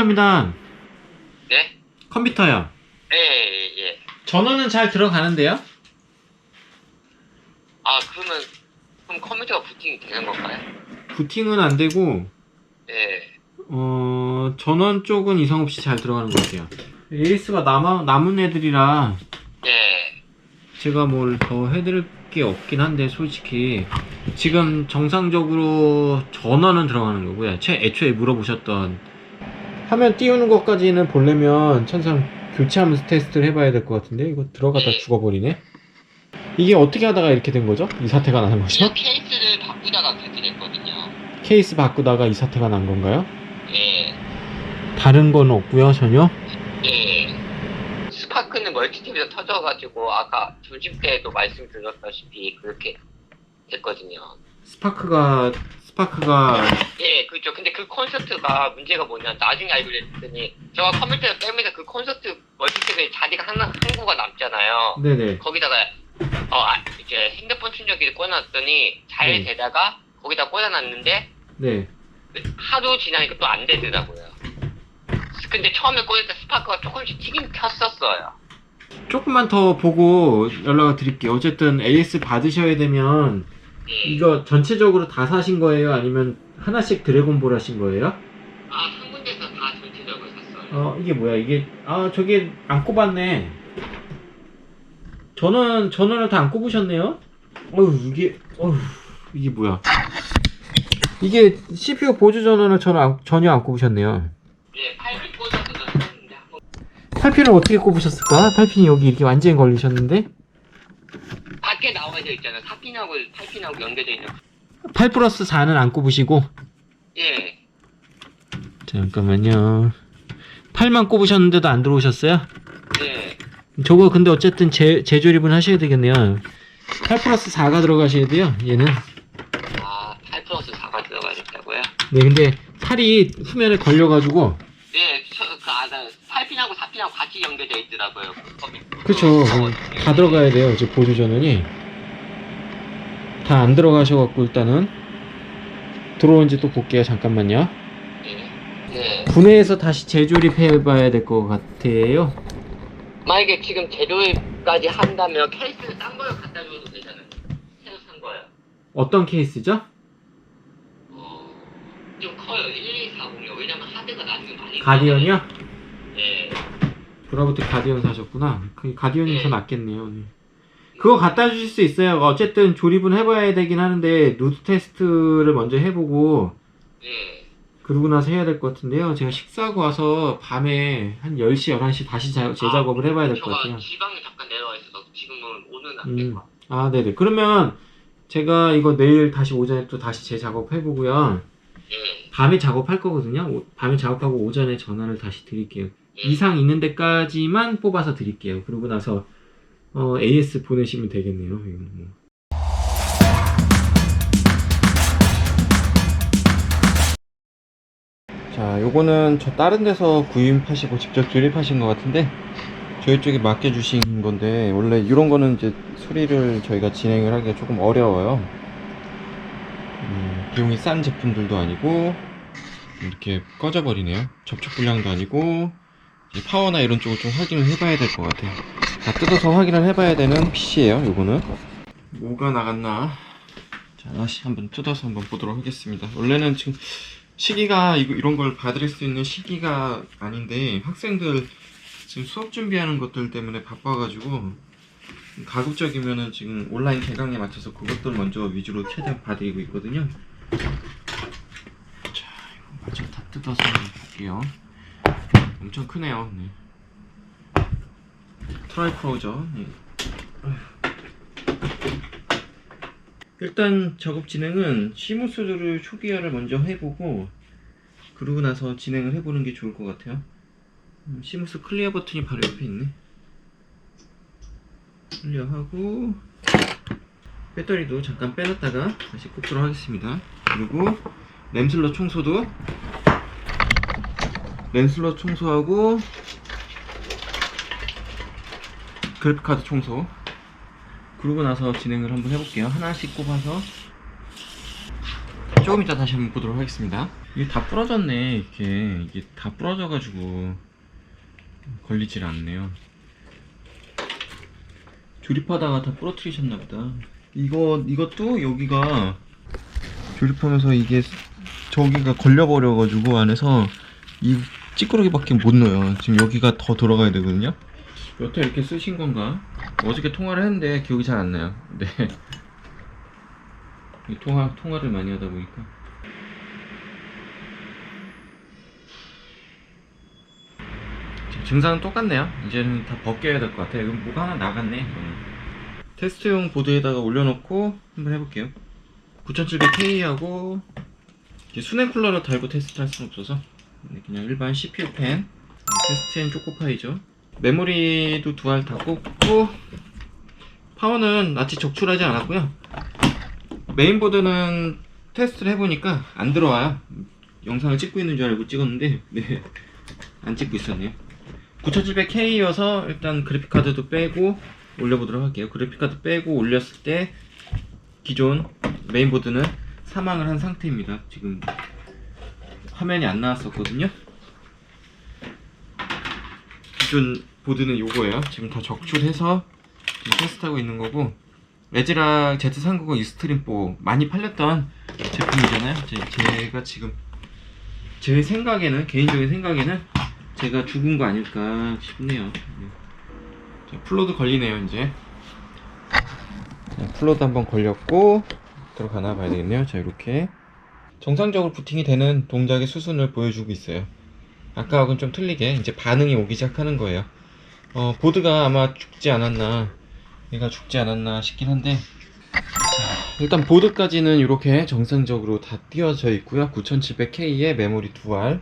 컴퓨터입니다. 네? 컴퓨터요. 예. 전원은 잘 들어가는데요? 아, 그럼 컴퓨터가 부팅이 되는 건가요? 부팅은 안 되고, 예. 전원 쪽은 이상 없이 잘 들어가는 것 같아요. AS가 남은 애들이라, 예. 제가 뭘 더 해드릴 게 없긴 한데, 솔직히. 지금 정상적으로 전원은 들어가는 거고요. 애초에 물어보셨던, 화면 띄우는 것까지는 보려면, 천상 교체하면서 테스트를 해봐야 될 것 같은데, 이거 들어가다 죽어버리네? 이게 어떻게 하다가 이렇게 된 거죠? 이 사태가 나는 거죠? 케이스를 바꾸다가 그렇게 됐거든요. 케이스 바꾸다가 이 사태가 난 건가요? 예. 다른 건 없고요, 전혀? 예. 스파크는 멀티탭에서 터져가지고 아까 조집 때도 말씀드렸다시피 그렇게 됐거든요. 스파크가 예, 그렇죠. 근데 그 콘서트가 문제가 뭐냐, 나중에 알고 됐더니 제가 컴퓨터를 빼면서 그 콘서트 멀티탭에 자리가 한 구가 남잖아요. 네네. 거기다가 이제 핸드폰 충전기를 꽂아놨더니 잘 네. 되다가 거기다 꽂아놨는데 네. 하루 지나니까 또 안 되더라고요. 근데 처음에 꽂을 때 스파크가 조금씩 튀긴 켰었어요. 조금만 더 보고 연락을 드릴게요. 어쨌든 AS 받으셔야 되면 예. 이거 전체적으로 다 사신 거예요? 아니면 하나씩 드래곤볼 하신 거예요? 한 군데서 다 전체적으로 샀어요. 이게 뭐야? 이게 저게 안 꼽았네. 전원을 다 안 꼽으셨네요? 이게 뭐야? 이게 CPU 보조 전원을 전혀 안 꼽으셨네요. 예, 8핀 꽂아서 샀는데 한번 8핀을 어떻게 꼽으셨을까? 8핀이 여기 이렇게 완전히 걸리셨는데? 밖에 나와져 있잖아요. 4핀하고 8핀하고 연결되어 있는. 8 플러스 4는 안 꼽으시고? 예. 잠깐만요. 8만 꼽으셨는데도 안 들어오셨어요? 예. 저거 근데 어쨌든 재조립은 하셔야 되겠네요. 8 플러스 4가 들어가셔야 돼요, 얘는. 8 플러스 4가 들어가겠다고요? 네, 근데 살이 후면에 걸려가지고. 네, 8핀하고 4핀하고 같이 연결되어 있더라고요. 그쵸. 다 들어가야 돼요, 이제 보조 전원이. 다 안 들어가셔갖고, 일단은. 들어온지 또 볼게요, 잠깐만요. 네. 분해해서 다시 재조립해봐야 될 것 같아요. 만약에 지금 재료까지 한다면 케이스를 딴 거를 갖다 줘도 되잖아요. 새로 산 거요. 어떤 케이스죠? 좀 커요. 1240이요. 왜냐면 하드가 나중에 많이. 가디언이요? 네. 브라보트 가디언 사셨구나. 그 가디언이 더 낫겠네요. 네. 그거 갖다 주실 수 있어요. 어쨌든 조립은 해봐야 되긴 하는데 누드 테스트를 먼저 해보고 네. 그러고 나서 해야 될 것 같은데요. 제가 식사하고 와서 밤에 한 10시, 11시 다시 재작업을 해봐야 될 것 같아요. 제가 지방에 잠깐 내려와 있어서 지금은 오늘 안 될 것 같아요. 네네. 그러면 제가 이거 내일 다시 오전에 또 다시 재작업 해보고요. 네. 밤에 작업할 거거든요. 밤에 작업하고 오전에 전화를 다시 드릴게요. 이상 있는 데까지만 뽑아서 드릴게요. 그러고 나서 AS 보내시면 되겠네요. 이거는 뭐. 자, 요거는 저 다른 데서 구입하시고 직접 조립하신 것 같은데 저희 쪽에 맡겨주신 건데 원래 이런 거는 이제 수리를 저희가 진행을 하기가 조금 어려워요. 비용이 싼 제품들도 아니고 이렇게 꺼져버리네요. 접촉 불량도 아니고 이제 파워나 이런 쪽을 좀 확인을 해봐야 될 것 같아요. 다 뜯어서 확인을 해봐야 되는 PC예요. 요거는 뭐가 나갔나, 자, 하나씩 한번 뜯어서 한번 보도록 하겠습니다. 원래는 지금 시기가 이런 걸 받을 수 있는 시기가 아닌데 학생들 지금 수업 준비하는 것들 때문에 바빠가지고 가급적이면은 지금 온라인 개강에 맞춰서 그것들 먼저 위주로 최대한 봐드리고 있거든요. 자, 이거 마저 다 뜯어서 한번 볼게요. 엄청 크네요. 네. 트라이프로죠. 네. 일단 작업 진행은 시무스를 초기화를 먼저 해보고 그러고 나서 진행을 해보는 게 좋을 것 같아요. 시무스 클리어 버튼이 바로 옆에 있네. 클리어하고 배터리도 잠깐 빼놨다가 다시 꽂도록 하겠습니다. 그리고 램슬러 청소도 램슬러 청소하고 그래픽카드 청소, 그러고 나서 진행을 한번 해볼게요. 하나씩 꼽아서 조금 이따 다시 한번 보도록 하겠습니다. 이게 다 부러졌네. 이게 다 부러져가지고 걸리질 않네요. 조립하다가 다 부러뜨리셨나보다. 이것도 여기가 조립하면서 이게 저기가 걸려버려가지고 안에서 이 찌끄러기밖에 못 넣어요. 지금 여기가 더 들어가야 되거든요. 여태 이렇게 쓰신 건가? 어저께 통화를 했는데 기억이 잘 안 나요. 네. 통화를 많이 하다 보니까. 증상은 똑같네요. 이제는 다 벗겨야 될 것 같아요. 이건 뭐가 하나 나갔네. 테스트용 보드에다가 올려놓고 한번 해볼게요. 9700K하고 수냉 쿨러를 달고 테스트 할 수는 없어서 그냥 일반 CPU 펜, 테스트엔 초코파이죠. 메모리도 두 알 다 꽂고, 파워는 아직 적출하지 않았고요. 메인보드는 테스트를 해보니까 안 들어와요. 영상을 찍고 있는 줄 알고 찍었는데 네, 안 찍고 있었네요. 9700K여서 일단 그래픽카드도 빼고 올려보도록 할게요. 그래픽카드 빼고 올렸을 때 기존 메인보드는 사망을 한 상태입니다. 지금 화면이 안 나왔었거든요. 기존 보드는 요거예요. 지금 다 적출해서 지금 테스트하고 있는 거고, 에즈락 Z390 익스트림4 많이 팔렸던 제품이잖아요. 제가 지금 제 생각에는, 개인적인 생각에는 제가 죽은 거 아닐까 싶네요. 자, 플로드 걸리네요. 이제 플로드 한번 걸렸고 들어가나 봐야 되겠네요. 자, 이렇게 정상적으로 부팅이 되는 동작의 수순을 보여주고 있어요. 아까하고는 좀 틀리게 이제 반응이 오기 시작하는 거예요. 보드가 아마 죽지 않았나, 얘가 죽지 않았나 싶긴 한데, 자, 일단 보드까지는 이렇게 정상적으로 다 띄워져 있고요. 9700K에 메모리 2알,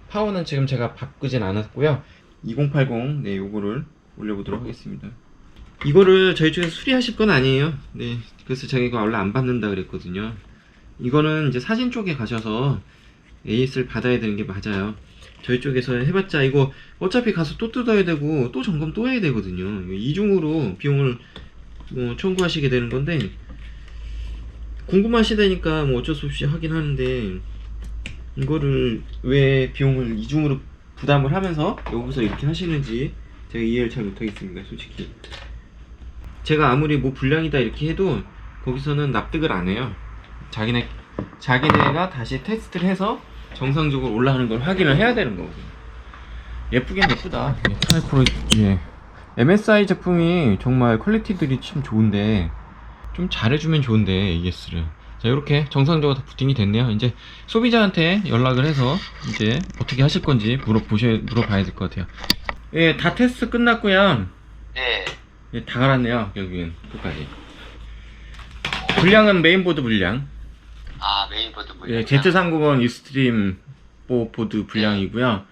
파워는 지금 제가 바꾸진 않았고요. 2080, 네, 요거를 올려보도록 하겠습니다. 이거를 저희 쪽에서 수리하실 건 아니에요. 네, 그래서 제가 이거 원래 안 받는다 그랬거든요. 이거는 이제 사진 쪽에 가셔서 AS를 받아야 되는 게 맞아요. 저희 쪽에서 해봤자 이거 어차피 가서 또 뜯어야 되고 또 점검 또 해야 되거든요. 이중으로 비용을 청구하시게 되는 건데, 궁금하시다니까 뭐 어쩔 수 없이 하긴 하는데, 이거를 왜 비용을 이중으로 부담을 하면서 여기서 이렇게 하시는지 제가 이해를 잘 못하겠습니다. 솔직히 제가 아무리 뭐 불량이다 이렇게 해도 거기서는 납득을 안 해요. 자기네가 다시 테스트를 해서 정상적으로 올라가는 걸 확인을 해야 되는 거거든요. 예쁘긴 예쁘다. 타이프로, 예. MSI 제품이 정말 퀄리티들이 참 좋은데, 좀 잘해주면 좋은데, AS를. 자, 이렇게 정상적으로 다 부팅이 됐네요. 이제 소비자한테 연락을 해서 이제 어떻게 하실 건지 물어봐야 될 것 같아요. 예, 다 테스트 끝났고요. 네. 예, 다 갈았네요. 여기는 끝까지. 불량은 메인보드 불량. 아, 메인보드 불량. 예, Z390 익스트림 4 보드 불량이고요.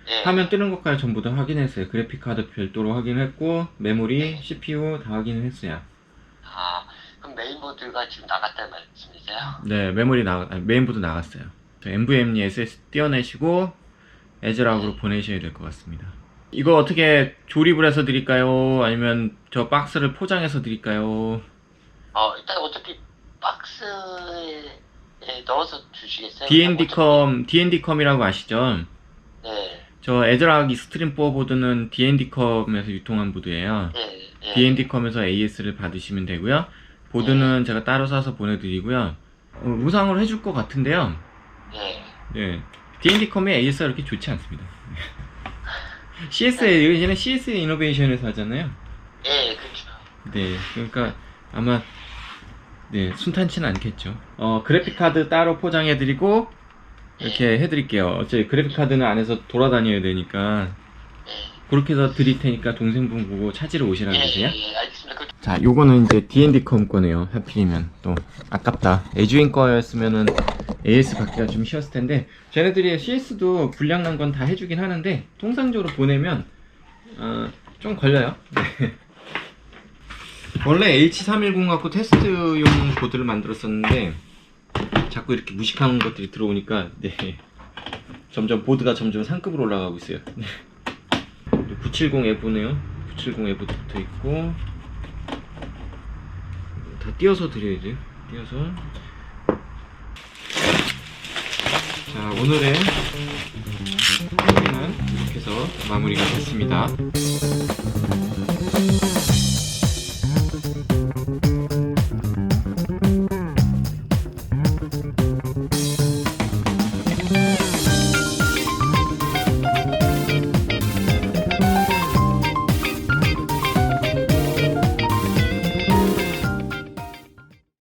네. 화면 뜨는 것까지 전부 다 확인했어요. 그래픽카드 별도로 확인했고, 메모리, CPU 다 확인을 했어요. 아, 그럼 메인보드가 지금 나갔다는 말씀이세요? 네, 메인보드 나갔어요. NVMe SSD 띄어내시고 에즈락으로 보내셔야 될 것 같습니다. 이거 어떻게 조립을 해서 드릴까요? 아니면 저 박스를 포장해서 드릴까요? 일단 어차피 박스에 넣어서 주시겠어요? D&D컴이라고 아시죠? 네. 저 에즈락 익스트림 4 보드는 D&D컴에서 유통한 보드예요. 네. 네. D&D컴에서 AS를 받으시면 되고요. 보드는 제가 따로 사서 보내드리고요. 무상으로 해줄 것 같은데요. 네. 네. D&D컴의 AS가 그렇게 좋지 않습니다. 얘는 CS 이노베이션에서 하잖아요. 네, 그렇죠. 네, 그러니까 아마 네, 순탄치는 않겠죠. 그래픽카드 따로 포장해드리고 이렇게 해드릴게요. 어차피 그래픽카드는 안에서 돌아다녀야 되니까 네. 그렇게 해서 드릴 테니까 동생분 보고 찾으러 오시라고 그러세요. 예, 알겠습니다. 자, 요거는 이제 D&D컴 거네요. 하필이면 또 아깝다. 에듀인 거였으면은 AS 받기가 좀 쉬웠을 텐데, 쟤네들이 CS도 불량 난 건 다 해주긴 하는데 통상적으로 보내면 좀 걸려요. 네. 원래 H310 갖고 테스트용 보드를 만들었었는데 자꾸 이렇게 무식한 것들이 들어오니까 네, 점점 보드가 점점 상급으로 올라가고 있어요. 970 에보네요. 970 에보도 붙어 있고, 다 띄어서 드려야 돼요. 띄어서. 자, 오늘의 소개는 이렇게 해서 마무리가 됐습니다.